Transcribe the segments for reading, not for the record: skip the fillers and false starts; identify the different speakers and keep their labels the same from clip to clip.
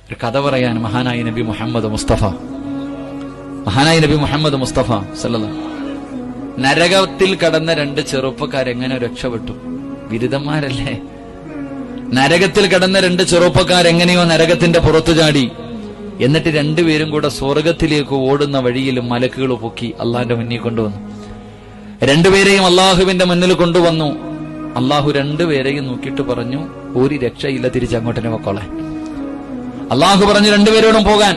Speaker 1: ഒരു കഥ പറയാൻ മഹാനായ നബി മുഹമ്മദ് മുസ്തഫ സല്ലല്ലാഹു നരകത്തിൽ കടന്ന രണ്ട് ചെറുപ്പക്കാരെങ്ങനെ രക്ഷപ്പെട്ടു? ബിരുദന്മാരല്ലേ? നരകത്തിൽ കടന്ന രണ്ട് ചെറുപ്പക്കാരെങ്ങനെയോ നരകത്തിന്റെ പുറത്തു ചാടി. എന്നിട്ട് രണ്ടുപേരും കൂടെ സ്വർഗത്തിലേക്ക് ഓടുന്ന വഴിയിൽ മലക്കുകൾ പൊക്കി അള്ളാഹിന്റെ മുന്നിൽ കൊണ്ടുവന്നു. രണ്ടുപേരെയും അള്ളാഹുവിന്റെ മുന്നിൽ കൊണ്ടുവന്നു. അള്ളാഹു രണ്ടുപേരെയും നോക്കിയിട്ട് പറഞ്ഞു, ഒരു രക്ഷയില്ല, തിരിച്ചങ്ങോട്ടനെ പൊക്കോളെ. അള്ളാഹു പറഞ്ഞു രണ്ടുപേരോടും പോകാൻ.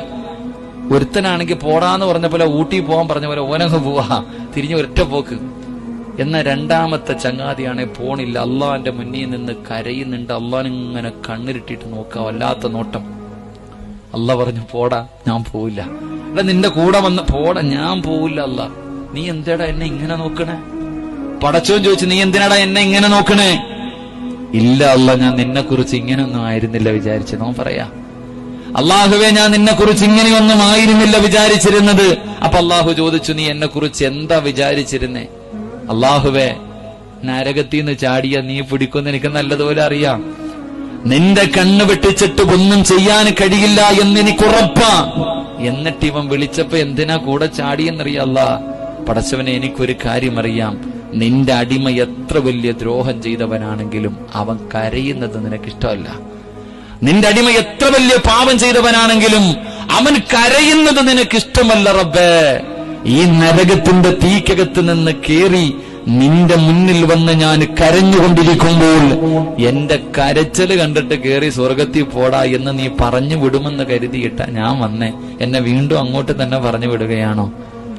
Speaker 1: ഒരുത്തനാണെങ്കിൽ പോടാന്ന് പറഞ്ഞ പോലെ ഊട്ടി പോകാൻ പറഞ്ഞ പോലെ ഓനങ്ങ് പോവാ, തിരിഞ്ഞ് ഒരൊറ്റ പോക്ക്. എന്ന രണ്ടാമത്തെ ചങ്ങാതിയാണെ പോണില്ല, അള്ളാഹിന്റെ മുന്നിൽ നിന്ന് കരയുന്നുണ്ട്. അള്ളാഹിനിങ്ങനെ കണ്ണിരിട്ടിട്ട് നോക്കുക, വല്ലാത്ത നോട്ടം. അള്ളാഹ് പറഞ്ഞു, പോടാ, ഞാൻ പോവില്ല. അല്ല, നിന്റെ കൂടെ വന്ന് പോടാ, ഞാൻ പോവില്ല. അള്ളാഹ്, നീ എന്തിനാടാ എന്നെ ഇങ്ങനെ നോക്കണേ? പടച്ചോൻ ചോദിച്ചു, നീ എന്തിനാടാ എന്നെ ഇങ്ങനെ നോക്കണേ? ഇല്ല അള്ളാഹ്, ഞാൻ നിന്നെ കുറിച്ച് ഇങ്ങനെയൊന്നും ആയിരുന്നില്ല വിചാരിച്ചത്. നോൻ പറയാ, അള്ളാഹുവേ, ഞാൻ നിന്നെ കുറിച്ച് ഇങ്ങനെയൊന്നും ആയിരുന്നില്ല വിചാരിച്ചിരുന്നത്. അപ്പൊ അള്ളാഹു ചോദിച്ചു, നീ എന്നെ കുറിച്ച് എന്താ വിചാരിച്ചിരുന്നേ? അള്ളാഹുവേ, നരകത്തിന്ന് ചാടിയ നീ പിടിക്കുമെന്ന് എനിക്ക് നല്ലതുപോലെ അറിയാം. നിന്റെ കണ്ണ് വെട്ടിച്ചിട്ട് ഒന്നും ചെയ്യാൻ കഴിയില്ല എന്ന് എനിക്കുറപ്പാ. എന്നിട്ട് ഇവൻ വിളിച്ചപ്പോ എന്തിനാ കൂടെ ചാടിയെന്നറിയാം. അല്ലാഹ്, പടച്ചവനെ, എനിക്കൊരു കാര്യം അറിയാം. നിന്റെ അടിമ എത്ര വലിയ ദ്രോഹം ചെയ്തവനാണെങ്കിലും അവൻ കരയുന്നത് നിനക്കിഷ്ടമല്ല. നിന്റെ അടിമ എത്ര വലിയ പാപം ചെയ്തവനാണെങ്കിലും അവൻ കരയുന്നത് നിനക്കിഷ്ടമല്ല റബ്ബേ. ഈ നരകത്തിന്റെ തീക്കകത്ത് നിന്ന് കേറി നിന്റെ മുന്നിൽ വന്ന് ഞാൻ കരഞ്ഞുകൊണ്ടിരിക്കുമ്പോൾ എന്റെ കരച്ചല് കണ്ടിട്ട് കേറി സ്വർഗത്തിൽ പോടാ എന്ന് നീ പറഞ്ഞു വിടുമെന്ന് കരുതിയിട്ട ഞാൻ വന്നേ. എന്നെ വീണ്ടും അങ്ങോട്ട് തന്നെ പറഞ്ഞു വിടുകയാണോ?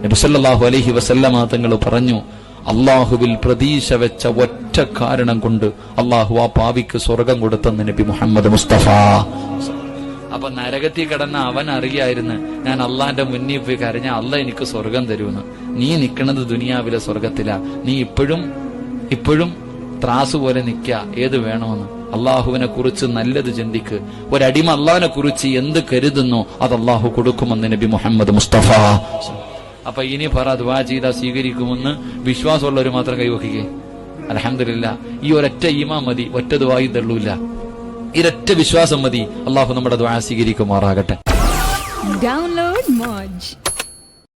Speaker 1: നബി സല്ലല്ലാഹു അലൈഹി വസല്ലമ തങ്ങൾ പറഞ്ഞു, അള്ളാഹുവിൽ പ്രതീക്ഷ വെച്ച ഒറ്റ കാരണം കൊണ്ട് അള്ളാഹു ആ പാവിക്ക് സ്വർഗം കൊടുത്തെന്ന് നബി മുഹമ്മദ് മുസ്തഫ. അപ്പൊ നരകത്തിൽ കിടന്ന അവൻ അറിയായിരുന്നു, ഞാൻ അള്ളാന്റെ മുന്നിൽ പോയി കരഞ്ഞ അള്ളാഹ് എനിക്ക് സ്വർഗം തരുമെന്ന്. നീ നിൽക്കുന്നത് ദുനിയാവിലെ സ്വർഗത്തിലാ. നീ ഇപ്പോഴും ത്രാസ് പോലെ നിൽക്ക, ഏത് വേണമെന്ന്. അള്ളാഹുവിനെ കുറിച്ച് നല്ലത് ചിന്തിക്ക്. ഒരടിമ അള്ളാഹിനെ കുറിച്ച് എന്ത് കരുതുന്നോ അത് അള്ളാഹു കൊടുക്കുമെന്ന് നബി മുഹമ്മദ് മുസ്തഫ. അപ്പൊ ഇനി പറ, ദുആ ചെയ്താ സ്വീകരിക്കുമെന്ന് വിശ്വാസമുള്ളവർ മാത്രം കൈവയ്ക്കേ. അൽഹംദുലില്ലാഹ്, ഈ ഒരൊറ്റ ഈമാൻ മതി, ഒറ്റ ദുആയും തള്ളൂല. ഇരൊറ്റ വിശ്വാസം മതി. അള്ളാഹു നമ്മുടെ ദുആ സ്വീകരിക്കുമാറാകട്ടെ.
Speaker 2: ഡൗൺലോഡ് മോജ്.